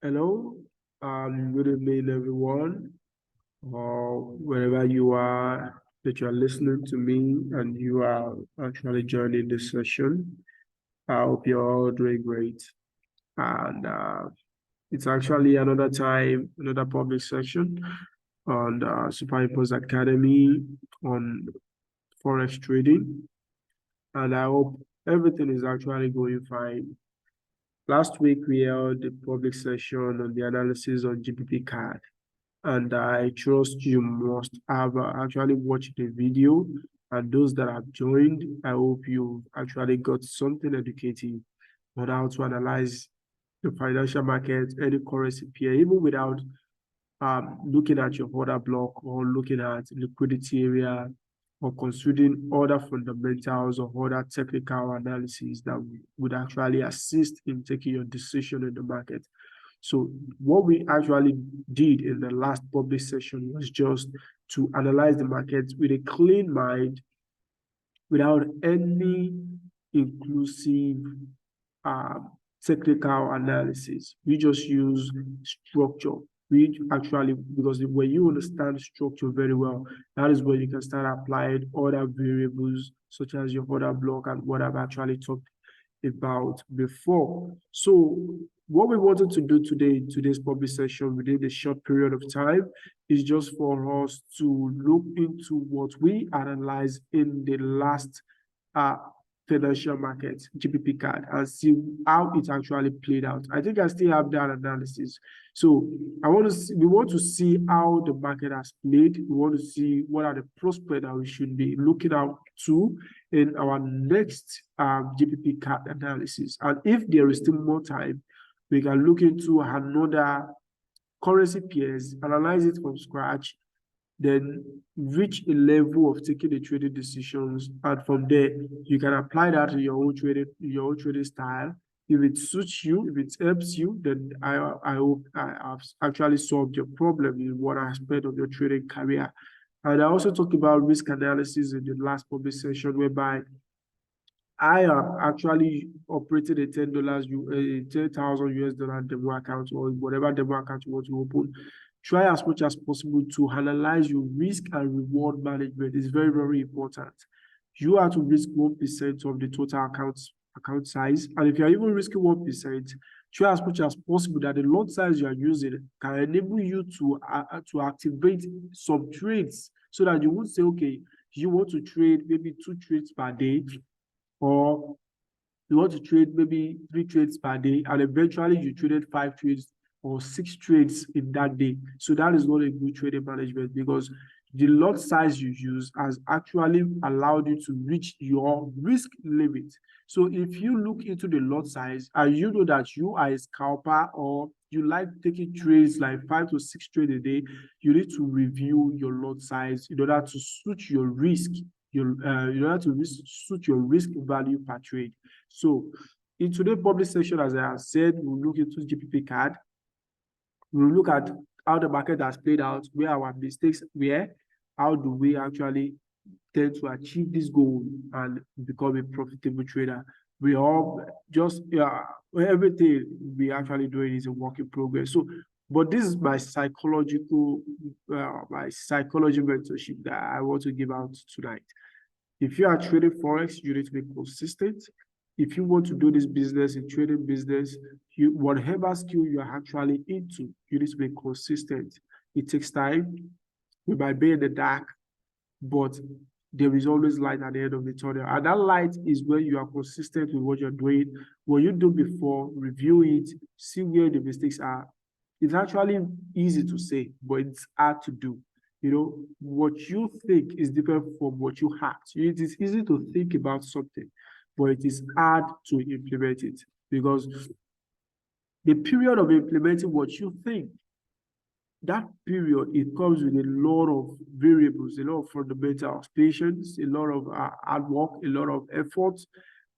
Hello, good evening, everyone. Wherever you are, that you are listening to me and you are actually joining this session. I hope you're all doing great. And it's actually another time, another public session on the Superimpose Academy on Forex trading. And I hope everything is actually going fine. Last week, we held a public session on the analysis on GPP card. And I trust you must have actually watched the video. And those that have joined, I hope you actually got something educative on how to analyze the financial market, any currency pair, even without looking at your order block or looking at liquidity area or considering other fundamentals or other technical analysis that would actually assist in taking your decision in the market. So what we actually did in the last public session was just to analyze the market with a clean mind without any inclusive uh, technical analysis. We just use structure. We actually, because when you understand structure very well, that is when you can start applying other variables such as your order block and what I've actually talked about before. So what we wanted to do today in today's public session within a short period of time is just for us to look into what we analyzed in the last uh, financial market, GPP card, and see how it actually played out. I think I still have that analysis. So we want to see how the market has played. We want to see what are the prospects that we should be looking out to in our next GPP card analysis. And if there is still more time, we can look into another currency pairs, analyze it from scratch, then reach a level of taking the trading decisions, and from there you can apply that to your own trading style. If it suits you, if it helps you, then I hope I have actually solved your problem in one aspect of your trading career. And I also talked about risk analysis in the last public session, whereby I am actually operating a $10, 10,000 US dollar demo account or whatever demo account you want to open. Try as much as possible to analyze your risk and reward management. It's very, very important. You have to risk 1% of the total account size. And if you're even risking 1%, try as much as possible that the lot size you are using can enable you to activate some trades so that you won't say, okay, you want to trade maybe 2 trades per day, or you want to trade maybe 3 trades per day, and eventually you traded 5 trades or 6 trades in that day. So that is not a good trading management, because the lot size you use has actually allowed you to reach your risk limit. So if you look into the lot size and you know that you are a scalper or you like taking trades like 5 to 6 trades a day, you need to review your lot size in order to suit your risk, in order to suit your risk value per trade. So in today's public session, as I have said, we'll look into GPP card. We'll look at how the market has played out, where our mistakes were, how do we actually tend to achieve this goal and become a profitable trader. We all just, everything we actually doing is a work in progress. So, but this is my psychology mentorship that I want to give out tonight. If you are trading Forex, you need to be consistent. If you want to do this business in trading business, whatever skill you are actually into, you need to be consistent. It takes time. We might be in the dark, but there is always light at the end of the tunnel. And that light is when you are consistent with what you're doing. What you do before, review it, see where the mistakes are. It's actually easy to say, but it's hard to do. What you think is different from what you have. It is easy to think about something, but it is hard to implement it, because the period of implementing what you think, that period, it comes with a lot of variables, a lot of fundamentals, patience, a lot of hard work, a lot of effort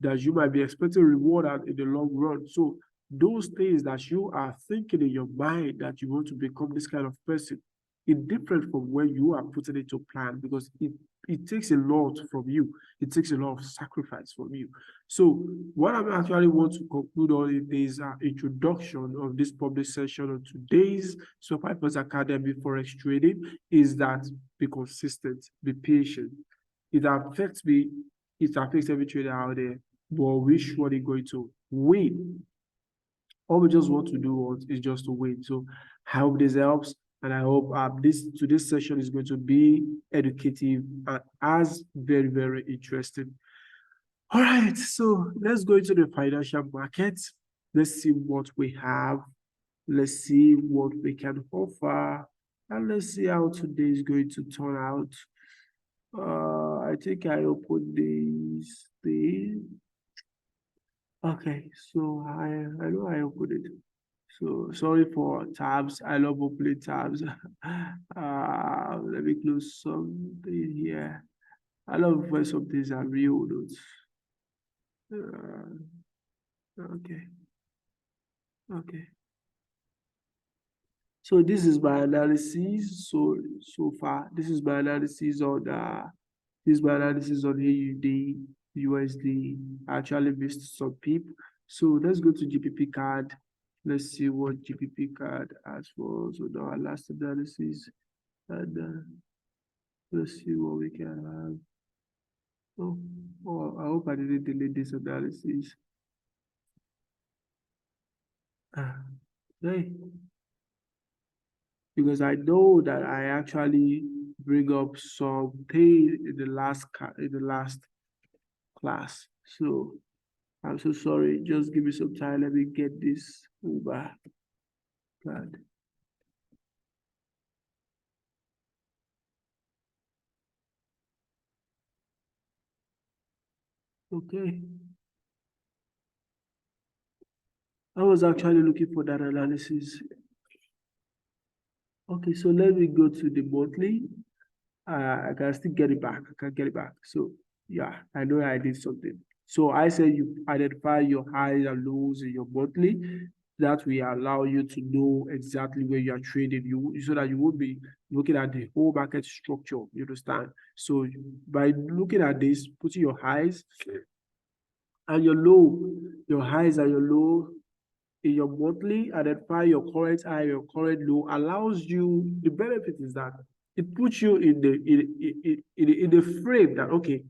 that you might be expecting reward at in the long run. So those things that you are thinking in your mind that you want to become this kind of person, it's different from when you are putting it to plan, because it takes a lot from you. It takes a lot of sacrifice from you. So what I actually want to conclude on in this introduction of this public session on today's Survivors Academy Forex Trading is that be consistent, be patient. It affects me, it affects every trader out there, but we surely going to win. All we just want to do is just to win. So I hope this helps, and I hope today's session is going to be educative and as very, very interesting. All right, so let's go into the financial market. Let's see what we have. Let's see what we can offer, and let's see how today is going to turn out. I think I opened this thing. Okay, so I know I opened it. So sorry for tabs. I love opening tabs. Let me close something here. I love when some things are real notes. Okay, okay. So this is my analysis. So far, this is my analysis on AUD, USD. I actually missed some people. So let's go to GPP card. Let's see what GPP card has for us on our last analysis. And let's see what we can have. Oh, I hope I didn't delete this analysis. Hey, because I know that I actually bring up something in the last class. So I'm so sorry. Just give me some time. Let me get this Uber card. Okay. I was actually looking for that analysis. Okay, so let me go to the monthly. I can still get it back. I can get it back. So yeah, I know I did something. So I said you identify your highs and lows in your monthly. That will allow you to know exactly where you are trading. So that you won't be looking at the whole market structure. You understand? So by looking at this, putting your highs and your low, your highs and your low in your monthly, identify your current high, your current low, allows you, the benefit is that it puts you in the frame that, okay,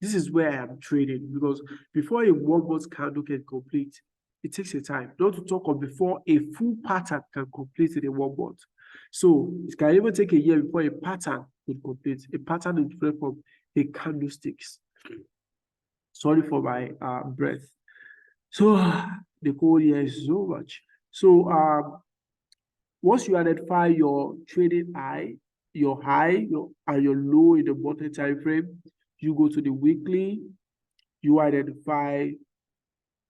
this is where I am trading. Because before a 1 month candle can complete, it takes a time. Not to talk of before a full pattern can complete in a 1 month. So it can even take a year before a pattern will complete. A pattern is different from a candlesticks. Sorry for my breath. So the code here is so much. So once you identify your trading high, and your low in the monthly time frame, you go to the weekly, you identify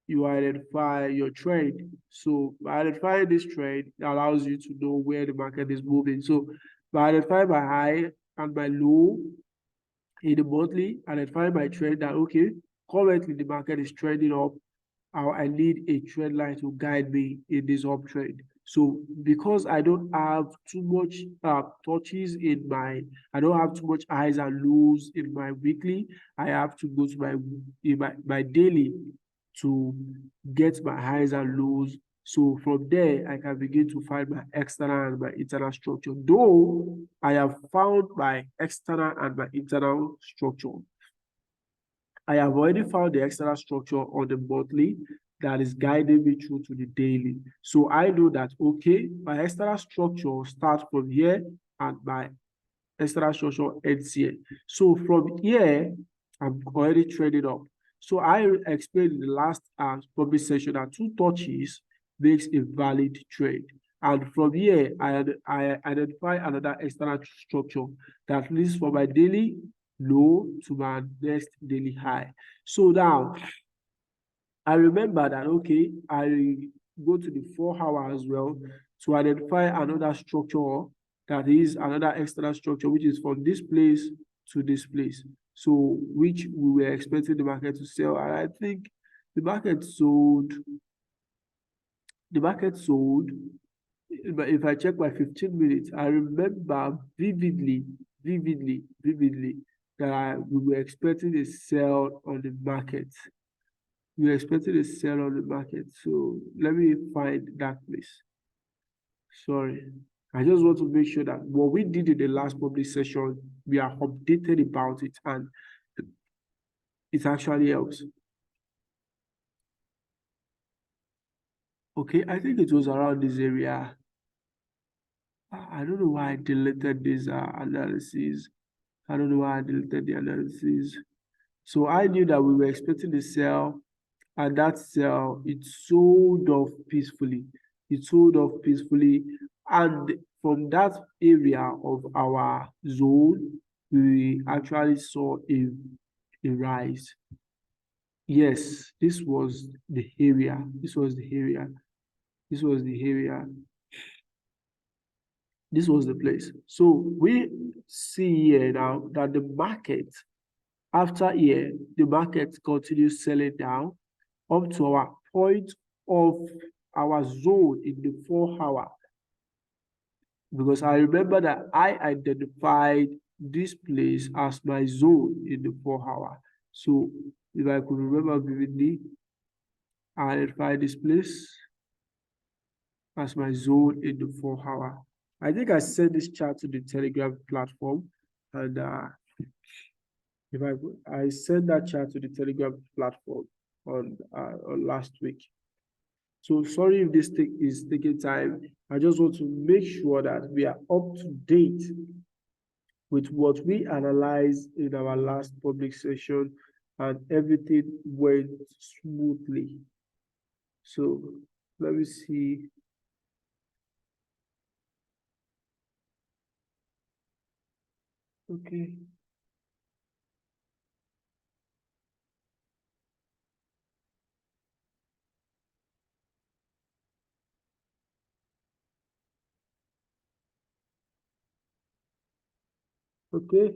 your trend. So by identifying this trend, it allows you to know where the market is moving. So by identifying my high and my low in the monthly, identify my trend that okay, currently the market is trending up. I need a trend line to guide me in this uptrend. So because I don't have too much touches I don't have too much highs and lows in my weekly. I have to go to my daily to get my highs and lows. So from there, I can begin to find my external and my internal structure. Though I have found my external and my internal structure, I have already found the external structure on the monthly that is guiding me through to the daily. So I know that, okay, my external structure starts from here and my external structure ends here. So from here, I'm already trading up. So I explained in the last public session that 2 touches makes a valid trade. And from here, I identify another external structure that leads from my daily low to my next daily high. So now I remember that, okay, I go to the 4 hour as well to identify another structure that is another external structure, which is from this place to this place. So, which we were expecting the market to sell. And I think the market sold, but if I check my 15 minutes, I remember vividly, vividly, vividly that we were expecting a sell on the market. We were expecting a sell on the market. So let me find that place. Sorry. I just want to make sure that what we did in the last public session, we are updated about it and it actually helps. Okay, I think it was around this area. I don't know why I deleted this analysis. I don't know why I deleted the analysis. So I knew that we were expecting the sell, and that sell it sold off peacefully. It sold off peacefully, and from that area of our zone, we actually saw a rise. Yes, this was the area. This was the area. This was the area. This was the place. So we see here now that the market, after here, the market continues selling down up to our point of our zone in the 4 hour. Because I remember that I identified this place as my zone in the 4 hour. So if I could remember vividly, I identified this place as my zone in the 4 hour. I think I sent this chart to the Telegram platform, and if I sent that chart to the Telegram platform on last week. So sorry if this is taking time. I just want to make sure that we are up to date with what we analyzed in our last public session and everything went smoothly. So let me see. Okay. Okay.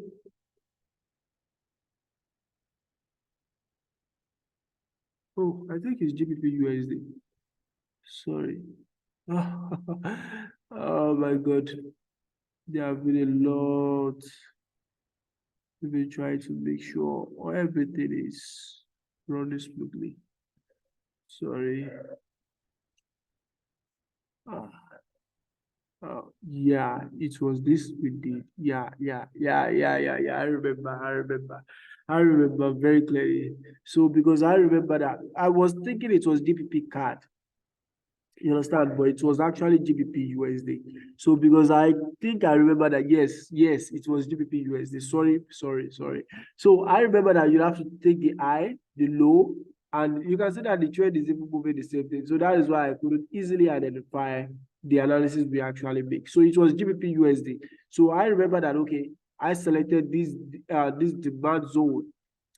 Oh, I think it's GBP USD. Sorry. Oh my God. There have been a lot. We've been trying to make sure everything is running smoothly. Sorry. Ah. Yeah, it was this we did. Yeah. I remember very clearly. So because I remember that I was thinking it was DPP card. You understand? But it was actually GBP USD. So because I think I remember that yes, it was GBP USD. Sorry. So I remember that you have to take the high, the low, and you can see that the trend is even moving the same thing. So that is why I couldn't easily identify the analysis we actually make. So it was GBP USD. So I remember that okay, I selected this demand zone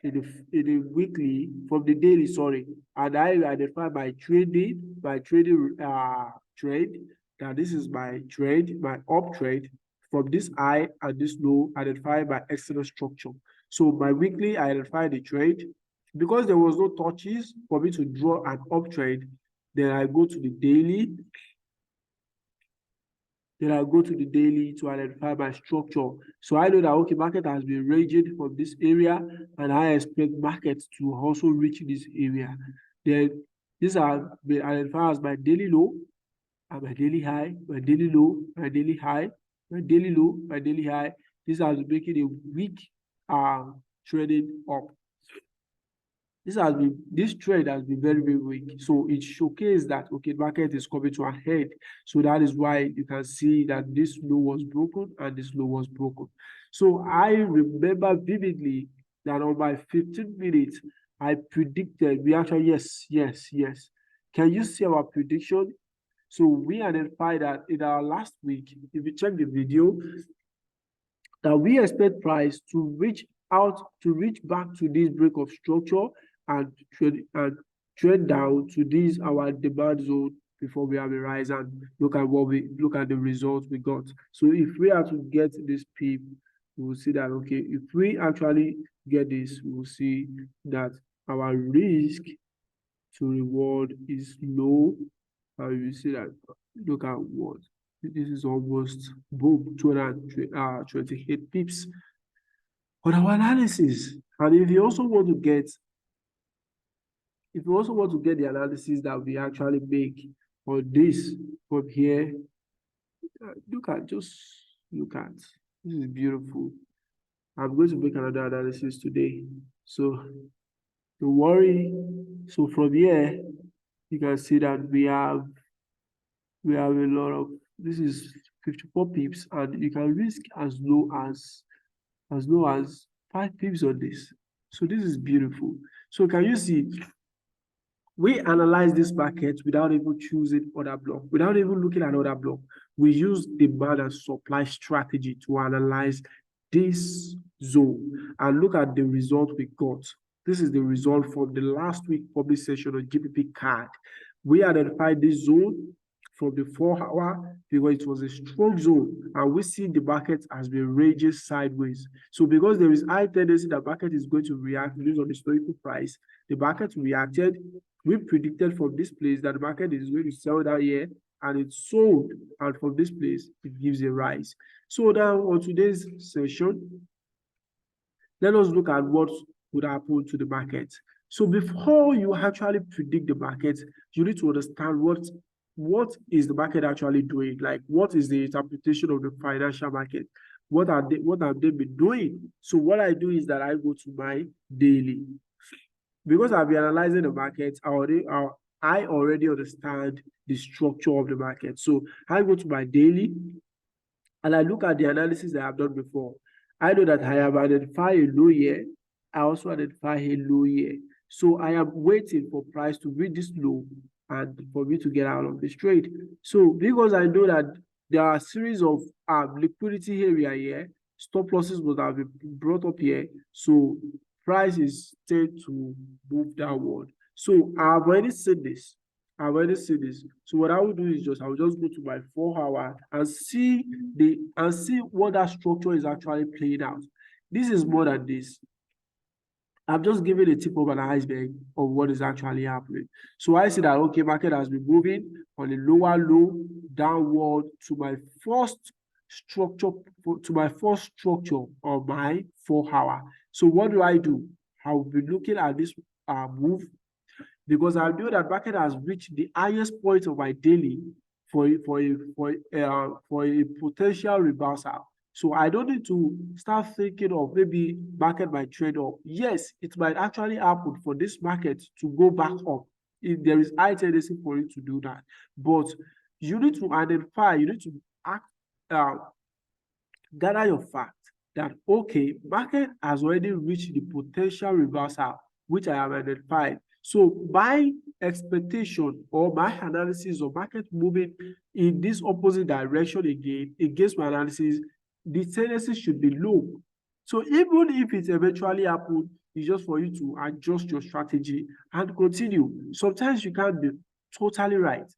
in the weekly from the daily, sorry, and I identify my trading trade, that this is my trade, my up trade from this high and this low, identified by external structure. So my weekly, I identify the trade. Because there was no touches for me to draw an up trade, then I go to the daily, then I go to the daily to identify my structure. So I know that okay, market has been ranging from this area, and I expect market to also reach this area. Then these are been identified as my daily low and my daily high, my daily low, my daily high, my daily low, my daily high. This has been making a weak trading up. This trade has been very weak. So it showcased that okay, market is coming to a head. So that is why you can see that this low was broken and this low was broken. So I remember vividly that on my 15 minutes, I predicted we actually yes. Can you see our prediction? So we identified that in our last week, if you check the video, that we expect price to reach back to this break of structure and trade down to this our demand zone before we have a rise, and look at the results we got. So if we are to get this peep, we will see that okay, if we actually get this, we will see that our risk to reward is low, and you see that look at what this is almost boom 228 pips. on our analysis. And if you also want to get, the analysis that we actually make on this from here, just look at, this is beautiful. I'm going to make another analysis today. So don't worry. So from here, you can see that we have a lot of, this is 54 pips, and you can risk as low as 5 pips on this. So this is beautiful. So can you see, we analyze this market without even choosing other block, without even looking at other block. We use demand and supply strategy to analyze this zone and look at the result we got. This is the result from the last week public session on GPP card. We identified this zone from the 4 hour because it was a strong zone, and we see the market has been raging sideways. So because there is high tendency that market is going to react based on the historical price, the market reacted. We predicted from this place that the market is going to sell that year, and it sold, and from this place it gives a rise. So now on today's session, let us look at what would happen to the market. So before you actually predict the market, you need to understand what is the market actually doing? Like, what is the interpretation of the financial market? What have they been doing? So what I do is that I go to my daily. Because I've been analyzing the market, I already understand the structure of the market. So I go to my daily and I look at the analysis that I've done before. I know that I have identified a low here. I also identify a low here. So I am waiting for price to reach this low and for me to get out of this trade. So because I know that there are a series of liquidity area here, stop losses would have been brought up here. So price is set to move downward. So I've already said this. So what I will do is I will just go to my 4 hour and see what that structure is actually playing out. This is more than this. I'm just giving a tip of an iceberg of what is actually happening. So I see that okay, market has been moving on a lower low downward to my first structure on my 4 hour. So what do? I will be looking at this move because I know that market has reached the highest point of my daily for a potential reversal. So I don't need to start thinking of maybe market might trade up. Yes, it might actually happen for this market to go back up. If there is high tendency for it to do that. But you need to act, uh, gather your fact that okay, market has already reached the potential reversal, which I have identified. So my expectation or my analysis of market moving in this opposite direction again against my analysis, the tendency should be low. So even if it eventually happens, it's just for you to adjust your strategy and continue. Sometimes you can't be totally right.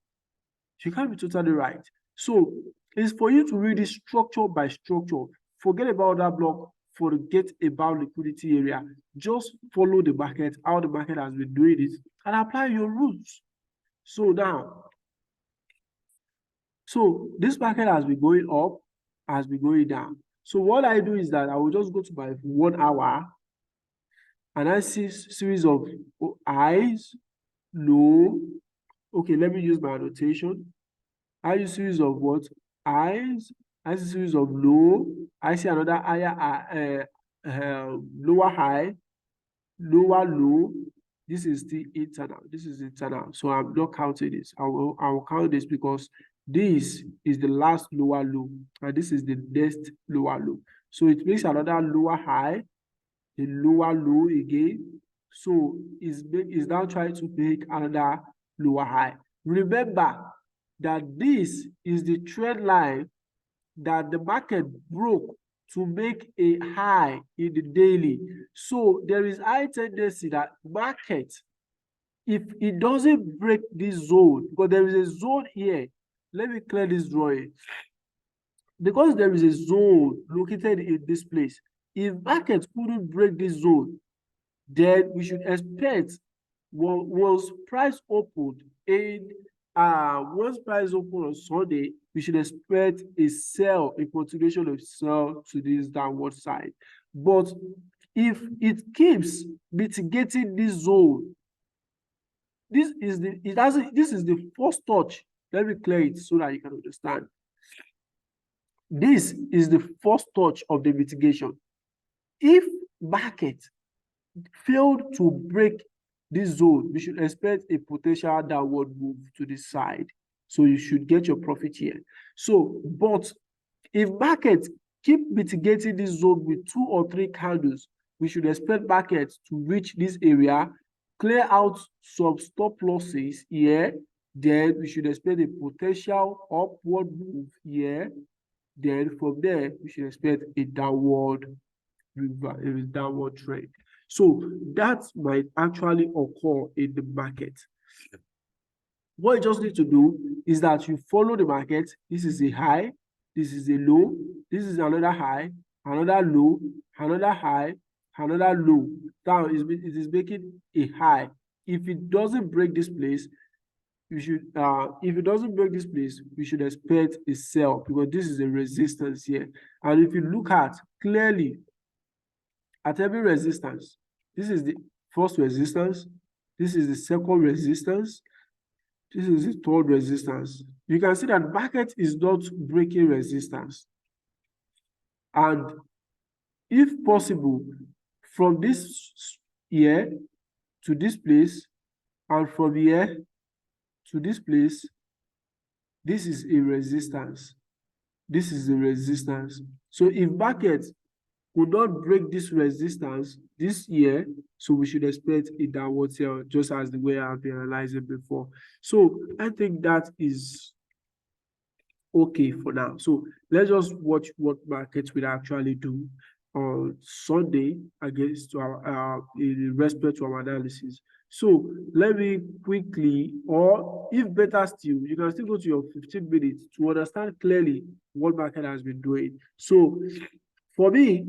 You can't be totally right. So it's for you to read it structure by structure. Forget about that block, forget about liquidity area. Just follow the market, how the market has been doing it, and apply your rules. So now, so this market has been going up, has been going down. So what I do is that I will just go to my 1 hour and I see series of highs, low. Okay, let me use my annotation. I use series of what? Highs. I see series of low. I see another higher, lower high, lower low. This is the internal. This is internal. So I'm not counting this. I will count this because this is the last lower low, and this is the next lower low. So it makes another lower high, a lower low again. So it's now trying to make another lower high. Remember that this is the trend line that the market broke to make a high in the daily. So there is high tendency that market, if it doesn't break this zone, because there is a zone here, let me clear this drawing. Because there is a zone located in this place, if market couldn't break this zone, then we should expect once price opened on Sunday, we should expect a continuation of sell to this downward side. But if it keeps mitigating this zone, this is the first touch. Let me clear it so that you can understand. This is the first touch of the mitigation. If market failed to break this zone, we should expect a potential downward move to the side. So you should get your profit here. So, but if market keep mitigating this zone with 2 or 3 candles, we should expect market to reach this area, clear out some stop losses here, then we should expect a potential upward move here. Then from there, we should expect a downward trend. So that might actually occur in the market. What you just need to do is that you follow the market. This is a high, this is a low, this is another high, another low, another high, another low. Now it is making a high. If it doesn't break this place, you should if it doesn't break this place, we should expect a sell, because this is a resistance here. And if you look at clearly at every resistance, this is the first resistance, this is the second resistance, this is the third resistance. You can see that market is not breaking resistance. And if possible, from this here to this place, and from here to this place, this is a resistance. This is a resistance. So if market would not break this resistance this year, so we should expect a downward sell, just as the way I've been analyzing before. So I think that is okay for now. So let's just watch what markets will actually do on Sunday against our in respect to our analysis. So let me quickly, or if better still, you can still go to your 15 minutes to understand clearly what market has been doing. So for me,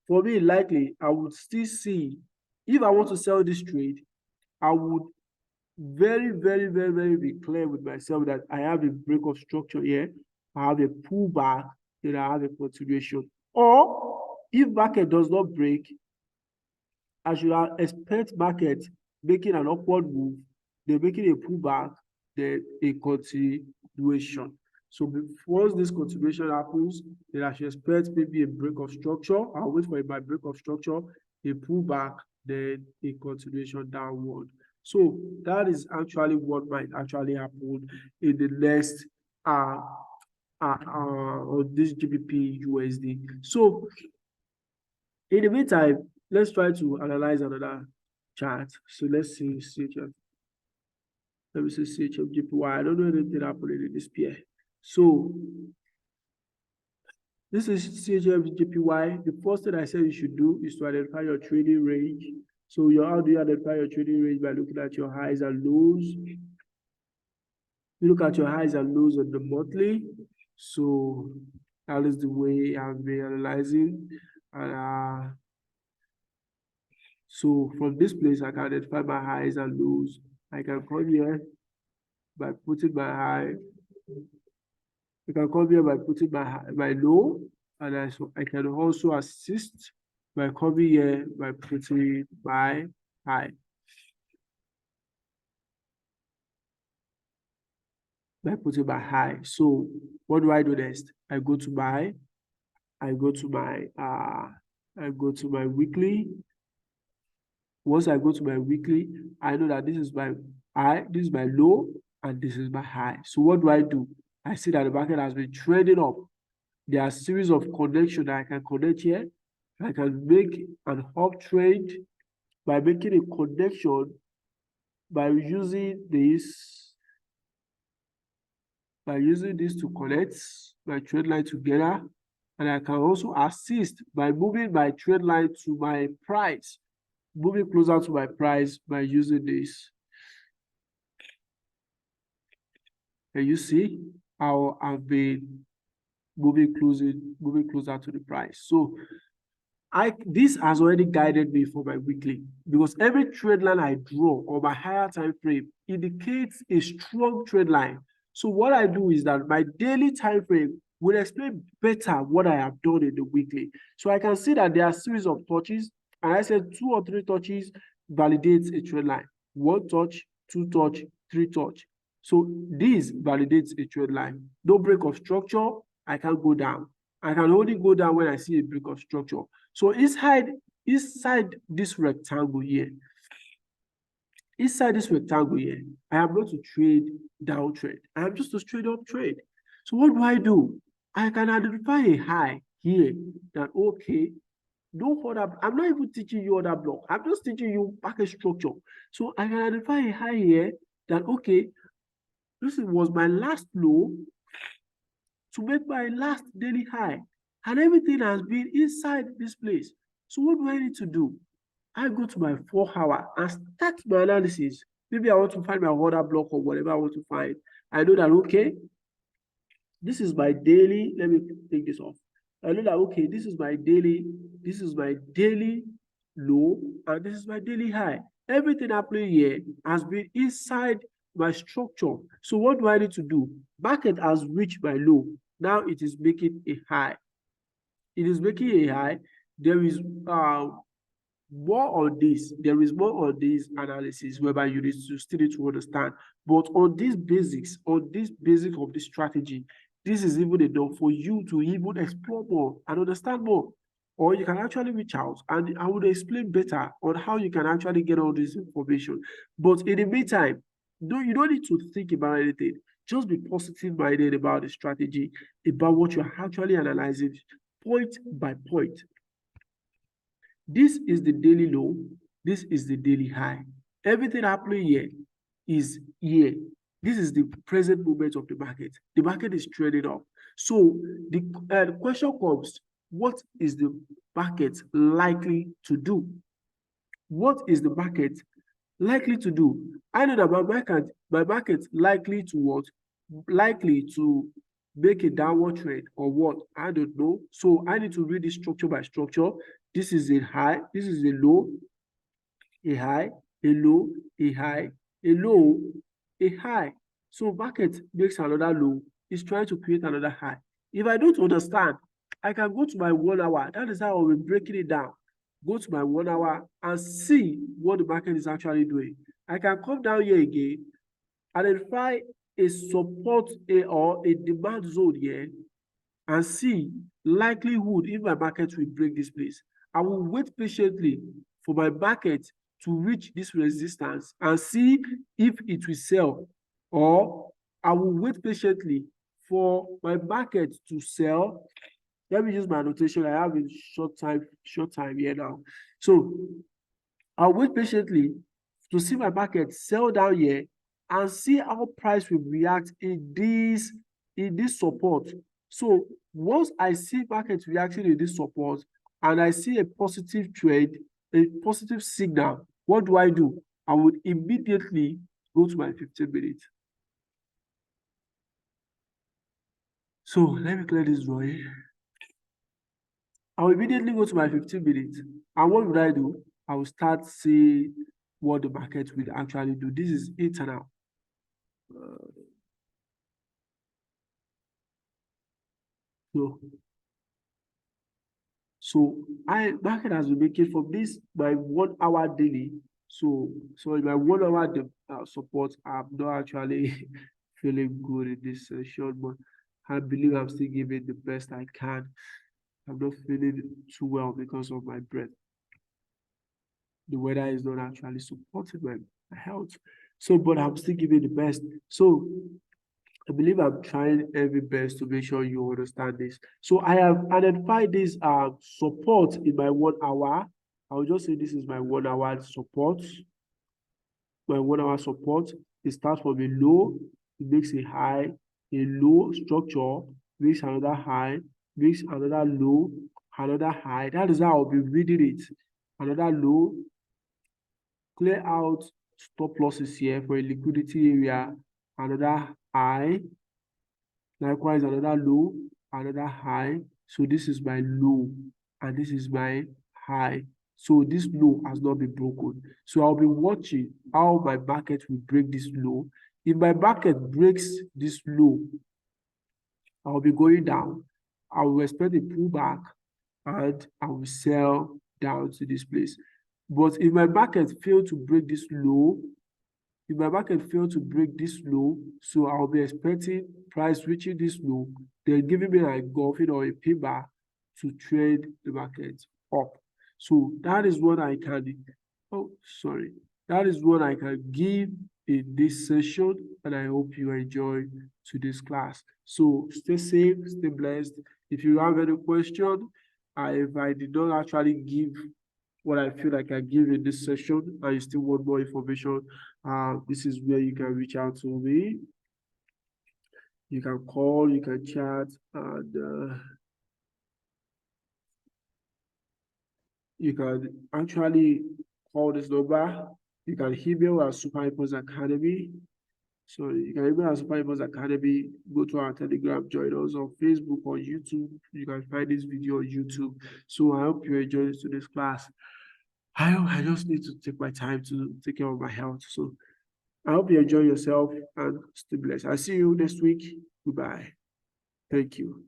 likely I would still see, if I want to sell this trade, I would very be clear with myself that I have a break of structure here, I have a pullback, then I have a continuation. Or if market does not break, I should expect market making an upward move, then making a pullback, then a continuation. So once this continuation happens, then I should expect maybe a break of structure. I'll wait for my break of structure, a pullback, then a continuation downward. So that is actually what might actually happen in the next on this GBP USD. So in the meantime, let's try to analyze another chart. So let's see CHF. Let me see CHF JPY. I don't know anything happening in this pair. So this is CHF JPY. The first thing I said you should do is to identify your trading range. So how do you identify your trading range? By looking at your highs and lows. You look at your highs and lows on the monthly. So that is the way I've been analyzing. And so from this place, I can identify my highs and lows. I can come here by putting my high. I can come here by putting my low, and I can also assist by coming here by putting my high. By putting my high. So what do I do next? I go to my weekly. Once I go to my weekly, I know that this is my high, this is my low, and this is my high. So what do? I see that the market has been trading up. There are a series of connections that I can connect here. I can make an uptrend by making a connection by using this to connect my trend line together. And I can also assist by moving my trend line to my price, moving closer to my price by using this. And you see how I've been moving closer to the price. So this has already guided me for my weekly, because every trend line I draw on my higher time frame indicates a strong trend line. So what I do is that my daily time frame will explain better what I have done in the weekly. So I can see that there are series of touches, and I said 2 or 3 touches validates a trend line. 1 touch, 2 touch, 3 touch. So this validates a trend line. No break of structure, I can't go down. I can only go down when I see a break of structure. So inside this rectangle here, I am not to trade downtrend. I am just to trade up trade. So what do? I can identify a high here that okay, no further. I'm not even teaching you other block. I'm just teaching you market structure. So I can identify a high here that okay, this was my last low to make my last daily high, and everything has been inside this place. So what do I need to do? I go to my 4 hour and start my analysis. Maybe I want to find my order block or whatever I want to find. I know that okay, this is my daily. Let me take this off. I know that okay, this is my daily low, and this is my daily high. Everything happening here has been inside my structure. So what do I need to do? Market has reached my low. Now it is making a high. It is making a high. There is more on this. There is more on this analysis whereby you still need to understand. But on these basics, of this strategy, this is even enough for you to even explore more and understand more. Or you can actually reach out and I will explain better on how you can actually get all this information. But in the meantime, you don't need to think about anything. Just be positive minded about the strategy, about what you're actually analyzing point by point. This is the daily low. This is the daily high. Everything happening here is here. This is the present moment of the market. The market is trading up. So the question comes, what is the market likely to do? What is the market likely to do? I know that my market likely to what? Likely to make a downward trend or what? I don't know. So I need to read this structure by structure. This is a high, this is a low, a high, a low, a high, a low, a high. So market makes another low, it's trying to create another high. If I don't understand, I can go to my 1 hour. That is how we're breaking it down. Go to my 1 hour and see what the market is actually doing. I can come down here again, identify a support or a demand zone here, and see likelihood if my market will break this place. I will wait patiently for my market to reach this resistance and see if it will sell, or I will wait patiently for my market to sell. Let me use my notation. I have a short time here now. So I'll wait patiently to see my market sell down here and see how price will react in this support. So once I see market reaction in this support and I see a positive trade, a positive signal, what do? I would immediately go to my 15 minutes. So let me clear this drawing. I will immediately go to my 15 minutes. And what would I do? I will start seeing what the market will actually do. This is internal. So market has been making from this by 1 hour daily. So in my 1 hour support, I'm not actually feeling good in this session, but I believe I'm still giving the best I can. I'm not feeling too well because of my breath. The weather is not actually supporting my health. So, but I'm still giving the best. So I believe I'm trying every best to make sure you understand this. So I have identified this support in my 1 hour. I will just say this is my 1 hour support. My 1 hour support. It starts from a low, it makes a high, a low structure, makes another high, makes another low, another high. That is how I'll be reading it. Another low, clear out stop losses here for a liquidity area, another high, likewise another low, another high. So this is my low and this is my high. So this low has not been broken. So I'll be watching how my market will break this low. If my market breaks this low, I'll be going down. I will expect a pullback and I will sell down to this place. But if my market fail to break this low, if my market fail to break this low, so I'll be expecting price reaching this low, then giving me like engulfing or a payback to trade the market up. So that is what I can, oh, sorry. That is what I can give in this session, and I hope you enjoy today's class. So stay safe, stay blessed. If you have any question, if I did not actually give what I feel like I give in this session, and you still want more information, this is where you can reach out to me. You can call, you can chat, and you can actually call this number. You can email at Superimpose Academy. So you can email at Superimpose Academy. Go to our Telegram, join us on Facebook or YouTube. You can find this video on YouTube. So I hope you enjoy today's class. I just need to take my time to take care of my health. So I hope you enjoy yourself and stay blessed. I'll see you next week. Goodbye. Thank you.